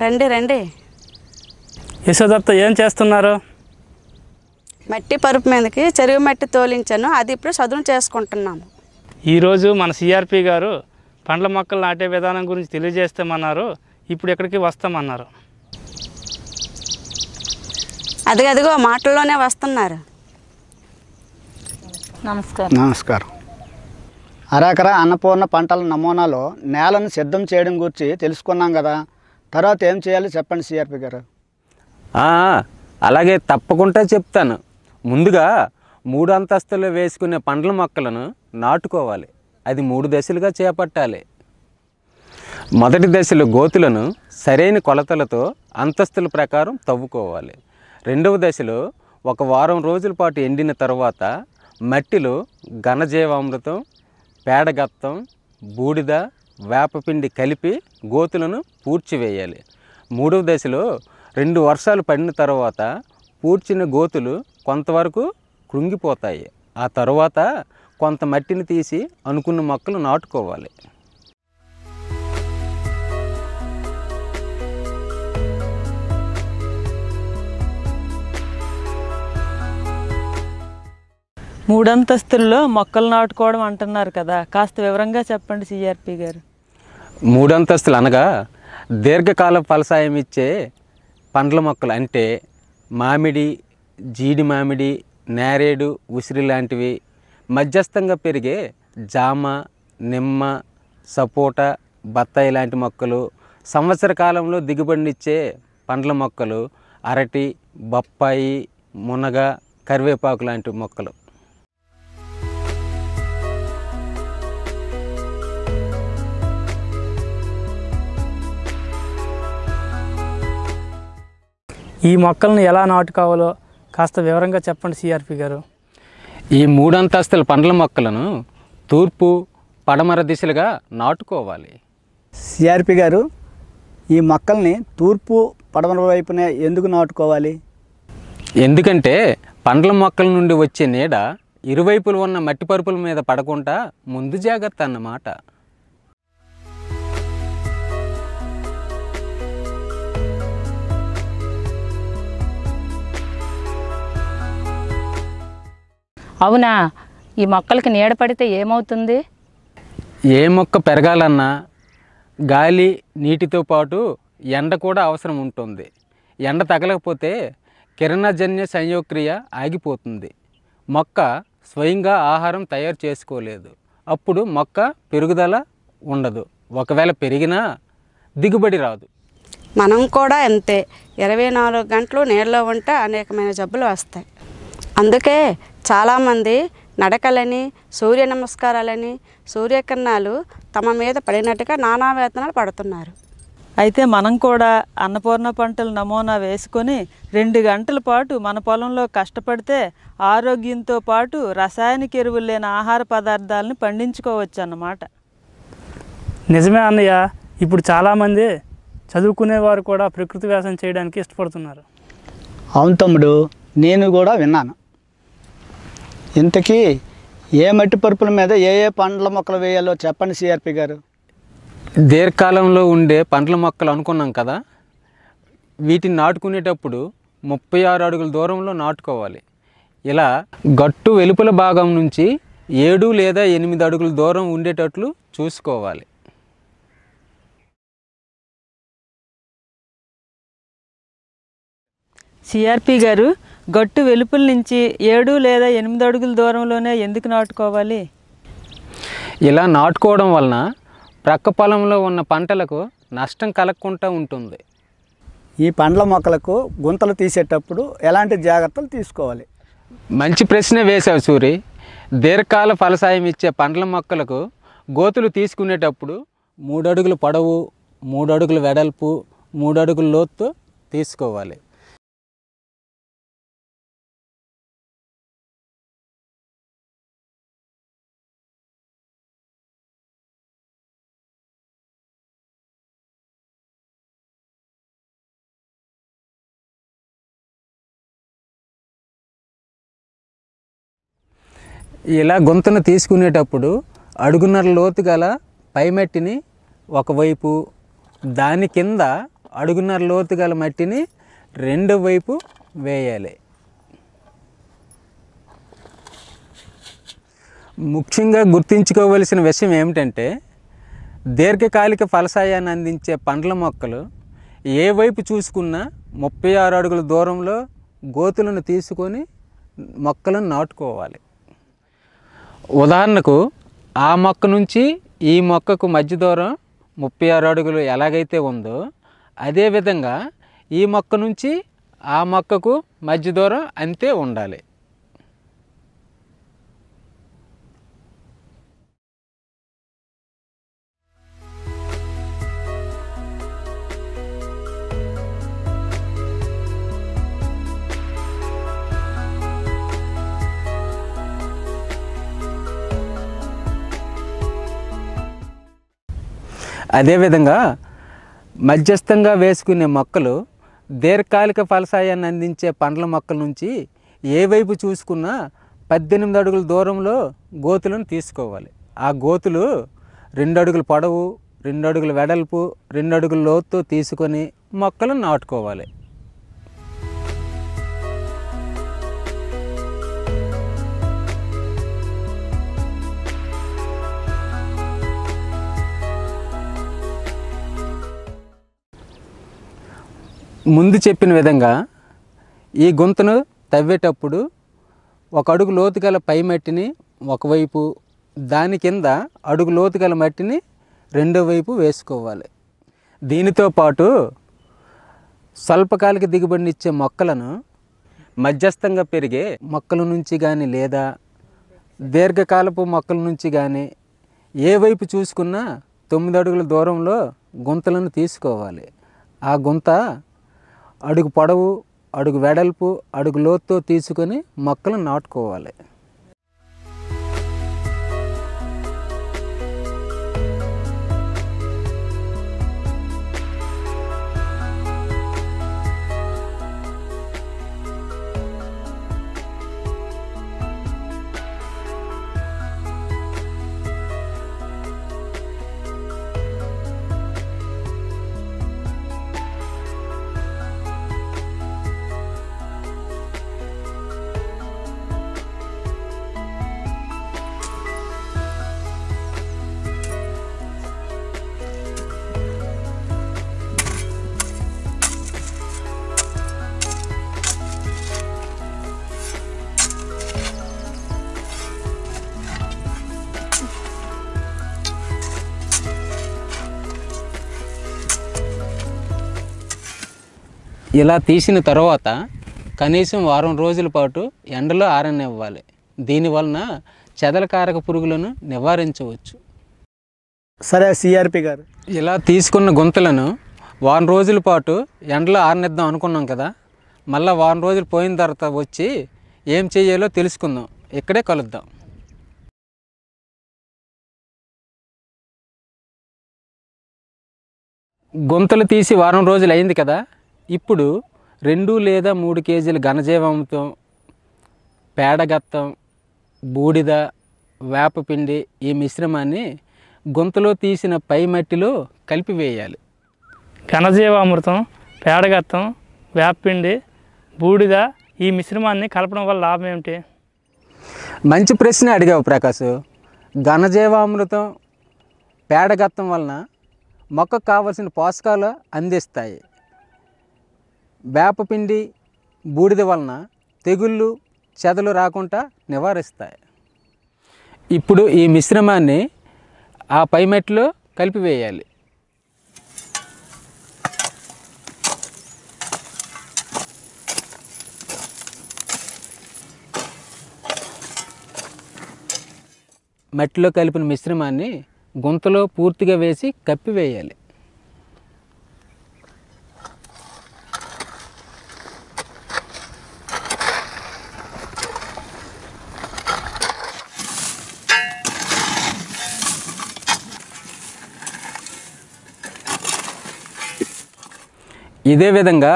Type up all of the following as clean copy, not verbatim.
రండి రండి. యశోదత్త ఏం చేస్తున్నారు? మట్టి పరుపు మీదకి చెరువు మట్టి తోలించాను, అది ఇప్పుడు చదును చేసుకుంటున్నాము. ఈరోజు మన సిఆర్పి గారు పండ్ల మొక్కలు నాటే విధానం గురించి తెలియజేస్తామన్నారు. ఇప్పుడు ఎక్కడికి వస్తామన్నారు. అదిగో మాటల్లోనే వస్తున్నారు. నమస్కారం. అరెకరా అన్నపూర్ణ పంటల నమూనాలో నేలను సిద్ధం చేయడం గురించి తెలుసుకున్నాం కదా. తర్వాత ఏం చేయాలి చెప్పండి సిఆర్పి గారు. అలాగే తప్పకుండా చెప్తాను. ముందుగా 3 అంతస్తులు వేసుకునే పండ్ల మొక్కలను నాటుకోవాలి. అది 3 దశలుగా చేపట్టాలి. మొదటి దశలో గోతులను సరైన కొలతలతో అంతస్తుల ప్రకారం తవ్వుకోవాలి. రెండవ దశలో 1 వారం రోజుల పాటు ఎండిన తర్వాత మట్టిలో ఘనజీవామృతం, పేడగత్తం, బూడిద, వేపపిండి కలిపి గోతులను పూడ్చివేయాలి. మూడవ దశలో 2 వర్షాలు పడిన తర్వాత పూడ్చిన గోతులు కొంతవరకు కృంగిపోతాయి. ఆ తర్వాత కొంత మట్టిని తీసి అనుకున్న మొక్కలు నాటుకోవాలి. మూడంతస్తుల్లో మొక్కలు నాటుకోవడం అంటున్నారు కదా, కాస్త వివరంగా చెప్పండి సిఆర్పి గారు. 3 అంతస్తులు అనగా దీర్ఘకాల ఫలసాయం ఇచ్చే పండ్ల మొక్కలు అంటే మామిడి, జీడి మామిడి, నేరేడు, ఉసిరి లాంటివి. మధ్యస్థంగా పెరిగే జామ, నిమ్మ, సపోటా, బత్తాయి లాంటి మొక్కలు. సంవత్సర కాలంలో దిగుబడినిచ్చే పండ్ల మొక్కలు అరటి, బొప్పాయి, మునగ, కరివేపాకు లాంటి మొక్కలు. ఈ మొక్కలను ఎలా నాటుకోవాలో కాస్త వివరంగా చెప్పండి సిఆర్పి గారు. ఈ 3 అంతస్తుల పండ్ల మొక్కలను తూర్పు, పడమర దిశలుగా నాటుకోవాలి. సిఆర్పి గారు, ఈ మొక్కల్ని తూర్పు, పడమర వైపునే ఎందుకు నాటుకోవాలి? ఎందుకంటే పండ్ల మొక్కల నుండి వచ్చే నీడ ఇరువైపులు ఉన్న మట్టి పరుపుల మీద పడకుండా ముందు జాగ్రత్త అన్నమాట. అవునా? ఈ మొక్కలకి నీడ పడితే ఏమవుతుంది? ఏ మొక్క పెరగాలన్నా గాలి, నీటితో పాటు ఎండ కూడా అవసరం ఉంటుంది. ఎండ తగలకపోతే కిరణజన్య సంయోక్రియ ఆగిపోతుంది. మొక్క స్వయంగా ఆహారం తయారు చేసుకోలేదు. అప్పుడు మొక్క పెరుగుదల ఉండదు. ఒకవేళ పెరిగినా దిగుబడి రాదు. మనం కూడా అంతే. 24 గంటలు నీళ్ళలో ఉంటే అనేకమైన జబ్బులు వస్తాయి. అందుకే చాలామంది నడకలని, సూర్య నమస్కారాలని, సూర్యకిరణాలు తమ మీద పడినట్టుగా నానా వేతనాలు పడుతున్నారు. అయితే మనం కూడా అన్నపూర్ణ పంటల నమూనా వేసుకొని 2 గంటల పాటు మన పొలంలో కష్టపడితే ఆరోగ్యంతో పాటు రసాయనిక ఎరువులు లేని ఆహార పదార్థాలను పండించుకోవచ్చు అన్నమాట. నిజమే అన్నయ్య. ఇప్పుడు చాలామంది చదువుకునేవారు కూడా ప్రకృతి వ్యవసాయం చేయడానికి ఇష్టపడుతున్నారు. అవును తమ్ముడు, నేను కూడా విన్నాను. ఇంతకీ ఏ మట్టి పరుపుల మీద ఏ పండ్ల మొక్కలు వేయాలో చెప్పండి సిఆర్పి గారు. దీర్ఘకాలంలో ఉండే పండ్ల మొక్కలు అనుకున్నాం కదా, వీటిని నాటుకునేటప్పుడు 36 అడుగుల దూరంలో నాటుకోవాలి. ఇలా గట్టు వెలుపల భాగం నుంచి 7 లేదా 8 అడుగుల దూరం ఉండేటట్లు చూసుకోవాలి. సిఆర్పి గారు, గట్టు వెలుపల నుంచి 7 లేదా 8 అడుగుల దూరంలోనే ఎందుకు నాటుకోవాలి? ఇలా నాటుకోవడం వలన ప్రక్క పొలంలో ఉన్న పంటలకు నష్టం కలగకుండా ఉంటుంది. ఈ పండ్ల మొక్కలకు గుంతలు తీసేటప్పుడు ఎలాంటి జాగ్రత్తలు తీసుకోవాలి? మంచి ప్రశ్న వేశావు సూరి. దీర్ఘకాల ఫలసాయం ఇచ్చే పండ్ల మొక్కలకు గోతులు తీసుకునేటప్పుడు 3 అడుగుల పొడవు, 3 అడుగుల వెడల్పు, 3 అడుగుల లోతు తీసుకోవాలి. ఇలా గుంతను తీసుకునేటప్పుడు అడుగున్నర లోతు గల పైమట్టిని ఒకవైపు, దాని కింద అడుగున్నర లోతు గల మట్టిని రెండో వైపు వేయాలి. ముఖ్యంగా గుర్తుంచుకోవలసిన విషయం ఏమిటంటే దీర్ఘకాలిక ఫలసాయాన్ని అందించే పండ్ల మొక్కలు ఏ వైపు చూసుకున్నా 36 అడుగుల దూరంలో గోతులను తీసుకొని మొక్కలను నాటుకోవాలి. ఉదాహరణకు ఆ మొక్క నుంచి ఈ మొక్కకు మధ్య దూరం 36 అడుగులు ఎలాగైతే ఉందో అదేవిధంగా ఈ మొక్క నుంచి ఆ మొక్కకు మధ్య దూరం అంతే ఉండాలి. అదేవిధంగా మధ్యస్థంగా వేసుకునే మొక్కలు దీర్ఘకాలిక ఫలసాయాన్ని అందించే పండ్ల మొక్కల నుంచి ఏ వైపు చూసుకున్నా 18 అడుగుల దూరంలో గోతులను తీసుకోవాలి. ఆ గోతులు 2 అడుగుల పొడవు, 2 అడుగుల వెడల్పు, 2 అడుగుల లోతుతో తీసుకొని మొక్కలను నాటుకోవాలి. ముందు చెప్పిన విధంగా ఈ గుంతను తవ్వేటప్పుడు 1 అడుగు లోతు గల పై మట్టిని ఒకవైపు, దాని కింద అడుగు లోతు గల మట్టిని రెండో వైపు వేసుకోవాలి. దీనితో పాటు స్వల్పకాలిక దిగుబడినిచ్చే మొక్కలను మధ్యస్థంగా పెరిగే మొక్కల నుంచి కానీ లేదా దీర్ఘకాలపు మొక్కల నుంచి కానీ ఏ వైపు చూసుకున్నా 9 అడుగుల దూరంలో గుంతలను తీసుకోవాలి. ఆ గుంత అడుగు పొడవు, అడుగు వెడల్పు, అడుగు లోతుతో తీసుకొని మొక్కలను నాటుకోవాలి. ఇలా తీసిన తర్వాత కనీసం వారం రోజుల పాటు ఎండలో ఆరనివ్వాలి. దీనివలన చెదలకారక పురుగులను నివారించవచ్చు. సరే సిఆర్పి గారు, ఇలా తీసుకున్న గుంతలను వారం రోజుల పాటు ఎండలో ఆరనిద్దాం అనుకున్నాం కదా, మళ్ళీ వారం రోజులు పోయిన తర్వాత వచ్చి ఏం చేయాలో తెలుసుకుందాం. ఇక్కడే కలుద్దాం. గుంతలు తీసి వారం రోజులు అయింది కదా, ఇప్పుడు 2 లేదా 3 కేజీల ఘనజీవామృతం, పేడగత్తం, బూడిద, వేపపిండి ఈ మిశ్రమాన్ని గుంతలో తీసిన పై మట్టిలో కలిపివేయాలి. ఘనజీవామృతం, పేడగత్తం, వేపపిండి, బూడిద ఈ మిశ్రమాన్ని కలపడం వల్ల లాభం ఏమిటి? మంచి ప్రశ్న అడిగావు ప్రకాష్. ఘనజీవామృతం, పేడగత్తం వలన మొక్కకు కావలసిన పోషకాలు అందిస్తాయి. వేపపిండి, బూడిద వలన తెగుళ్ళు, చెదలు రాకుండా నివారిస్తాయి. ఇప్పుడు ఈ మిశ్రమాన్ని ఆ పై మట్టిలో కలిపివేయాలి. మట్టిలో కలిపిన మిశ్రమాన్ని గుంతలో పూర్తిగా వేసి కప్పివేయాలి. ఇదే విధంగా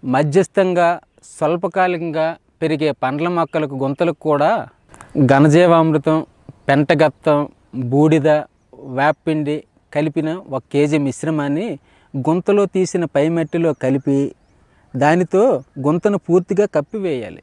మధ్యస్థంగా స్వల్పకాలికంగా పెరిగే పండ్ల మొక్కలకు గుంతలకు కూడా ఘనజీవామృతం, పెంటగత్తం, బూడిద, వేపపిండి కలిపిన 1 కేజీ మిశ్రమాన్ని గుంతలో తీసిన పై మట్టిలో కలిపి దానితో గుంతను పూర్తిగా కప్పివేయాలి.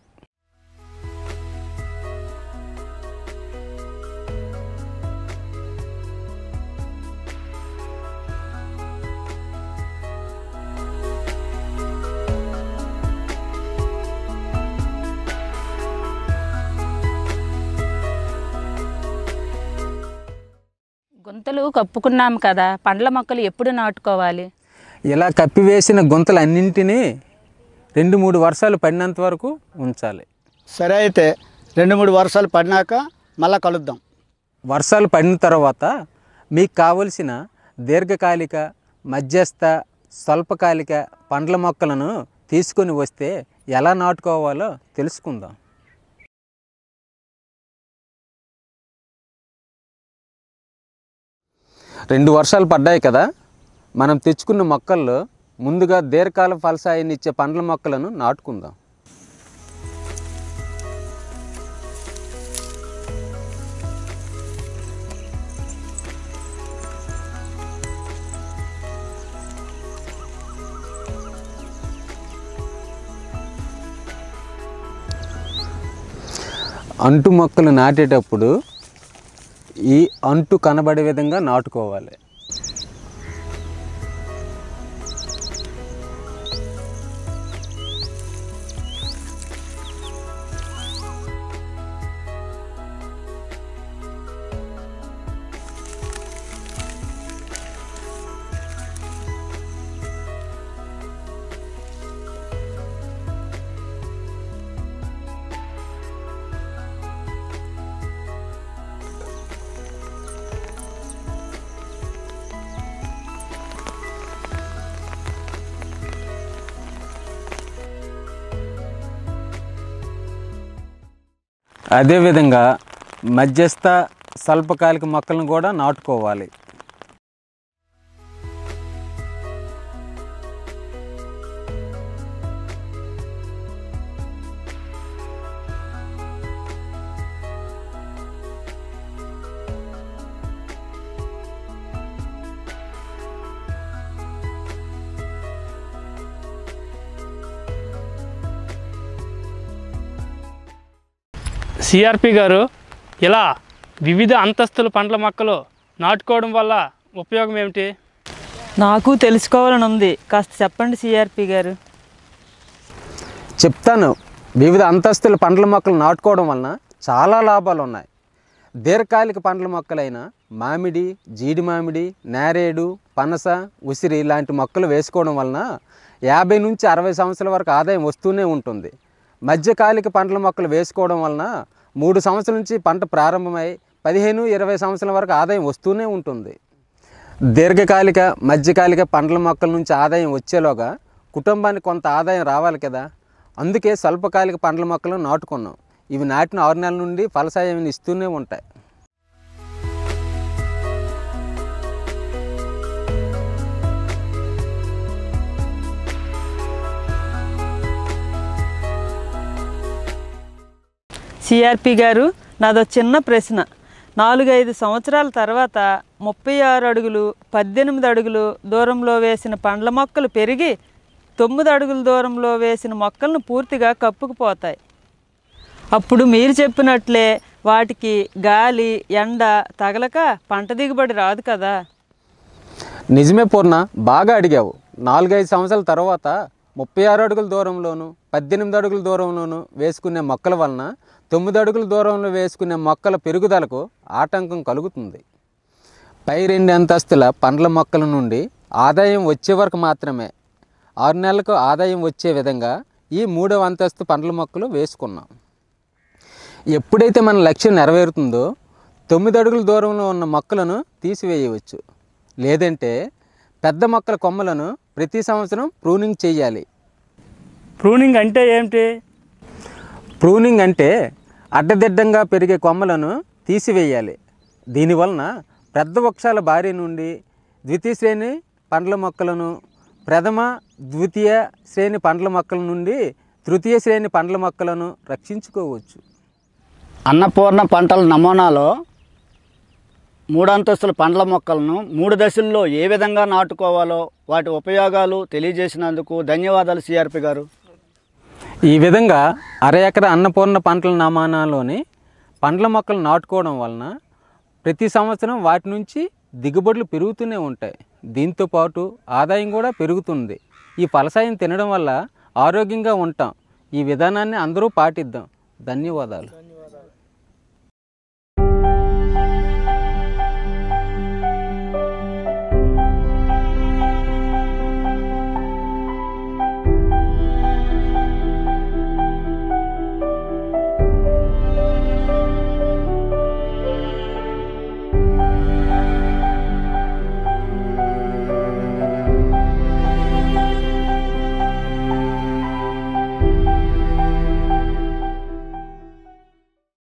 గుంతలు కప్పుకున్నాం కదా, పండ్ల మొక్కలు ఎప్పుడు నాటుకోవాలి? ఇలా కప్పివేసిన గుంతలన్నింటినీ 2-3 వర్షాలు పడినంత వరకు ఉంచాలి. సరే, అయితే 2-3 వర్షాలు పడినాక మళ్ళీ కలుద్దాం. వర్షాలు పడిన తర్వాత మీకు కావలసిన దీర్ఘకాలిక, మధ్యస్థ, స్వల్పకాలిక పండ్ల మొక్కలను తీసుకొని వస్తే ఎలా నాటుకోవాలో తెలుసుకుందాం. 2 వర్షాలు పడ్డాయి కదా, మనం తెచ్చుకున్న మొక్కల్లో ముందుగా దీర్ఘకాల ఫలసాయాన్ని ఇచ్చే పండ్ల మొక్కలను నాటుకుందాం. అంటు మొక్కలు నాటేటప్పుడు ఈ అంటు కనబడే విధంగా నాటుకోవాలి. అదేవిధంగా మధ్యస్థ, స్వల్పకాలిక మొక్కలను కూడా నాటుకోవాలి. సిఆర్పి గారు, ఇలా వివిధ అంతస్తుల పండ్ల మొక్కలు నాటుకోవడం వల్ల ఉపయోగం ఏమిటి? నాకు తెలుసుకోవాలని ఉంది, కాస్త చెప్పండి సిఆర్పి గారు. చెప్తాను. వివిధ అంతస్తుల పండ్ల మొక్కలు నాటుకోవడం వలన చాలా లాభాలు ఉన్నాయి. దీర్ఘకాలిక పండ్ల మొక్కలైన మామిడి, జీడి మామిడి, నేరేడు, పనస, ఉసిరి లాంటి మొక్కలు వేసుకోవడం వలన 50 నుంచి 60 సంవత్సరాల వరకు ఆదాయం వస్తూనే ఉంటుంది. మధ్యకాలిక పండ్ల మొక్కలు వేసుకోవడం వలన 3 సంవత్సరాల నుంచి పంట ప్రారంభమై 15-20 సంవత్సరాల వరకు ఆదాయం వస్తూనే ఉంటుంది. దీర్ఘకాలిక, మధ్యకాలిక పండ్ల మొక్కల నుంచి ఆదాయం వచ్చేలోగా కుటుంబానికి కొంత ఆదాయం రావాలి కదా, అందుకే స్వల్పకాలిక పండ్ల మొక్కలను నాటుకున్నాం. ఇవి నాటిన 6 నెలల నుండి ఫలసాయం ఇస్తూనే ఉంటాయి. సిఆర్పి గారు, నాదో చిన్న ప్రశ్న. 4-5 సంవత్సరాల తర్వాత 36 అడుగులు, 18 అడుగులు దూరంలో వేసిన పండ్ల మొక్కలు పెరిగి 9 అడుగుల దూరంలో వేసిన మొక్కలను పూర్తిగా కప్పుకుపోతాయి. అప్పుడు మీరు చెప్పినట్లే వాటికి గాలి, ఎండ తగలక పంట దిగుబడి రాదు కదా? నిజమే పూర్ణ, బాగా అడిగావు. 4-5 సంవత్సరాల తర్వాత 36 అడుగుల దూరంలోను, 18 అడుగుల దూరంలోను వేసుకునే మొక్కల వలన 9 అడుగుల దూరంలో వేసుకునే మొక్కల పెరుగుదలకు ఆటంకం కలుగుతుంది. పై 2 అంతస్తుల పండ్ల మొక్కల నుండి ఆదాయం వచ్చే వరకు మాత్రమే 6 నెలలకు ఆదాయం వచ్చే విధంగా ఈ 3వ అంతస్తు పండ్ల మొక్కలు వేసుకున్నాం. ఎప్పుడైతే మన లక్ష్యం నెరవేరుతుందో 9 అడుగుల దూరంలో ఉన్న మొక్కలను తీసివేయవచ్చు. లేదంటే పెద్ద మొక్కల కొమ్మలను ప్రతి సంవత్సరం ప్రూనింగ్ చేయాలి. ప్రూనింగ్ అంటే ఏమిటి? ప్రూనింగ్ అంటే అడ్డదిడ్డంగా పెరిగే కొమ్మలను తీసివేయాలి. దీనివలన పెద్ద వృక్షాల బారి నుండి ద్వితీయ శ్రేణి పండ్ల మొక్కలను, ప్రథమ, ద్వితీయ శ్రేణి పండ్ల మొక్కల నుండి తృతీయ శ్రేణి పండ్ల మొక్కలను రక్షించుకోవచ్చు. అన్నపూర్ణ పంటల నమూనాలో 3 అంతస్తుల పండ్ల మొక్కలను 3 దశల్లో ఏ విధంగా నాటుకోవాలో వాటి ఉపయోగాలు తెలియజేసినందుకు ధన్యవాదాలు సిఆర్పి గారు. ఈ విధంగా అర ఎకరా అన్నపూర్ణ పంటల నమూనాలోని పండ్ల మొక్కలు నాటుకోవడం వలన ప్రతి సంవత్సరం వాటి నుంచి దిగుబడులు పెరుగుతూనే ఉంటాయి. దీంతోపాటు ఆదాయం కూడా పెరుగుతుంది. ఈ ఫలసాయం తినడం వల్ల ఆరోగ్యంగా ఉంటాం. ఈ విధానాన్ని అందరూ పాటిద్దాం. ధన్యవాదాలు.